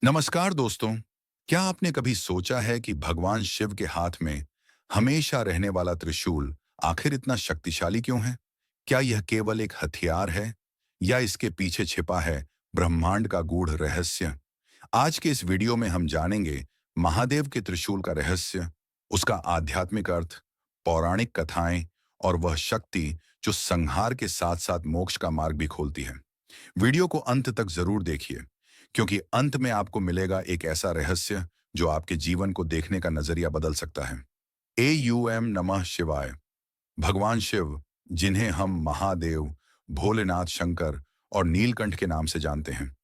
नमस्कार दोस्तों। क्या आपने कभी सोचा है कि भगवान शिव के हाथ में हमेशा रहने वाला त्रिशूल आखिर इतना शक्तिशाली क्यों है? क्या यह केवल एक हथियार है या इसके पीछे छिपा है ब्रह्मांड का गूढ़ रहस्य? आज के इस वीडियो में हम जानेंगे महादेव के त्रिशूल का रहस्य, उसका आध्यात्मिक अर्थ, पौराणिक कथाएं और वह शक्ति जो संहार के साथ साथ मोक्ष का मार्ग भी खोलती है। वीडियो को अंत तक जरूर देखिए, क्योंकि अंत में आपको मिलेगा एक ऐसा रहस्य जो आपके जीवन को देखने का नजरिया बदल सकता है। नमः शिवाय। भगवान शिव, जिन्हें हम महादेव, भोलेनाथ, शंकर और नीलकंठ के नाम से जानते हैं,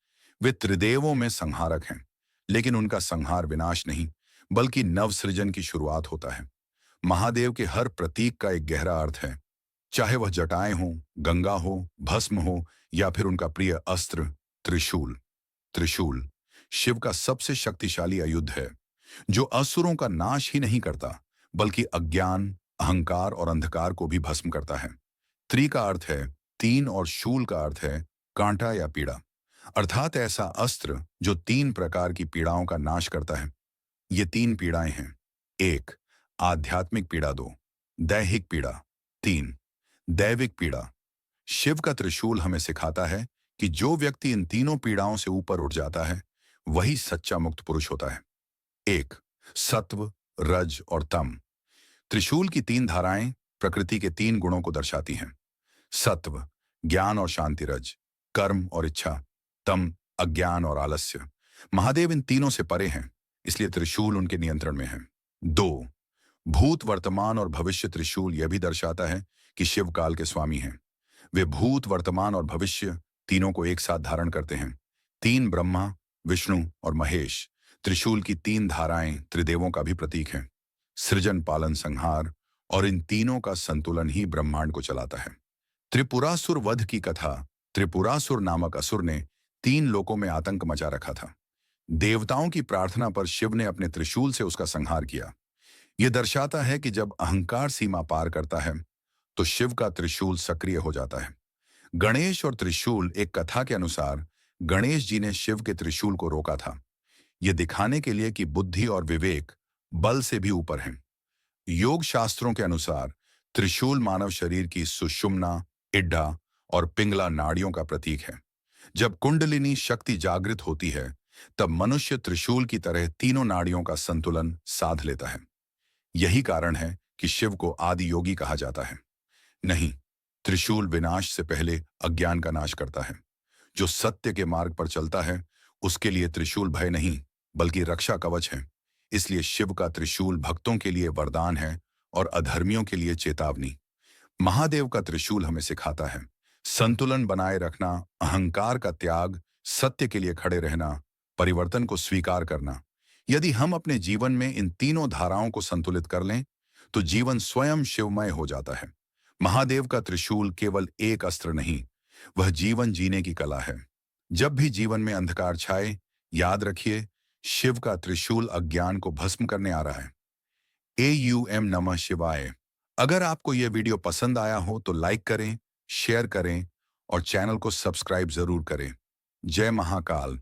वे त्रिदेवों में संहारक हैं। लेकिन उनका संहार विनाश नहीं, बल्कि नवसृजन की शुरुआत होता है। महादेव के हर प्रतीक का एक गहरा अर्थ है, चाहे वह जटाएं हो, गंगा हो, भस्म हो या फिर उनका प्रिय अस्त्र त्रिशूल। त्रिशूल शिव का सबसे शक्तिशाली आयुध है, जो असुरों का नाश ही नहीं करता, बल्कि अज्ञान, अहंकार और अंधकार को भी भस्म करता है। त्रि का अर्थ है तीन और शूल का अर्थ है कांटा या पीड़ा, अर्थात ऐसा अस्त्र जो तीन प्रकार की पीड़ाओं का नाश करता है। ये तीन पीड़ाएं हैं: एक, आध्यात्मिक पीड़ा; दो, दैहिक पीड़ा; तीन, दैविक पीड़ा। शिव का त्रिशूल हमें सिखाता है कि जो व्यक्ति इन तीनों पीड़ाओं से ऊपर उठ जाता है, वही सच्चा मुक्त पुरुष होता है। एक, सत्व, रज और तम। त्रिशूल की तीन धाराएं प्रकृति के तीन गुणों को दर्शाती हैं। सत्व, ज्ञान और शांति; रज, कर्म और इच्छा; तम, अज्ञान और आलस्य। महादेव इन तीनों से परे हैं, इसलिए त्रिशूल उनके नियंत्रण में है। दो, भूत, वर्तमान और भविष्य। त्रिशूल यह भी दर्शाता है कि शिव काल के स्वामी हैं। वे भूत, वर्तमान और भविष्य तीनों को एक साथ धारण करते हैं। तीन, ब्रह्मा, विष्णु और महेश। त्रिशूल की तीन धाराएं त्रिदेवों का भी प्रतीक हैं। सृजन, पालन, संहार और इन तीनों का संतुलन ही ब्रह्मांड को चलाता है। त्रिपुरासुर वध की कथा। त्रिपुरासुर नामक असुर ने तीन लोकों में आतंक मचा रखा था। देवताओं की प्रार्थना पर शिव ने अपने त्रिशूल से उसका संहार किया। यह दर्शाता है कि जब अहंकार सीमा पार करता है, तो शिव का त्रिशूल सक्रिय हो जाता है। गणेश और त्रिशूल। एक कथा के अनुसार गणेश जी ने शिव के त्रिशूल को रोका था, यह दिखाने के लिए कि बुद्धि और विवेक बल से भी ऊपर हैं। योग शास्त्रों के अनुसार त्रिशूल मानव शरीर की सुषुम्ना, इड्ढा और पिंगला नाड़ियों का प्रतीक है। जब कुंडलिनी शक्ति जागृत होती है, तब मनुष्य त्रिशूल की तरह तीनों नाड़ियों का संतुलन साध लेता है। यही कारण है कि शिव को आदि योगी कहा जाता है। नहीं, त्रिशूल विनाश से पहले अज्ञान का नाश करता है। जो सत्य के मार्ग पर चलता है, उसके लिए त्रिशूल भय नहीं, बल्कि रक्षा कवच है। इसलिए शिव का त्रिशूल भक्तों के लिए वरदान है और अधर्मियों के लिए चेतावनी। महादेव का त्रिशूल हमें सिखाता है संतुलन बनाए रखना, अहंकार का त्याग, सत्य के लिए खड़े रहना, परिवर्तन को स्वीकार करना। यदि हम अपने जीवन में इन तीनों धाराओं को संतुलित कर लें, तो जीवन स्वयं शिवमय हो जाता है। महादेव का त्रिशूल केवल एक अस्त्र नहीं, वह जीवन जीने की कला है। जब भी जीवन में अंधकार छाए, याद रखिए, शिव का त्रिशूल अज्ञान को भस्म करने आ रहा है। नमः शिवाय। अगर आपको यह वीडियो पसंद आया हो तो लाइक करें, शेयर करें और चैनल को सब्सक्राइब जरूर करें। जय महाकाल।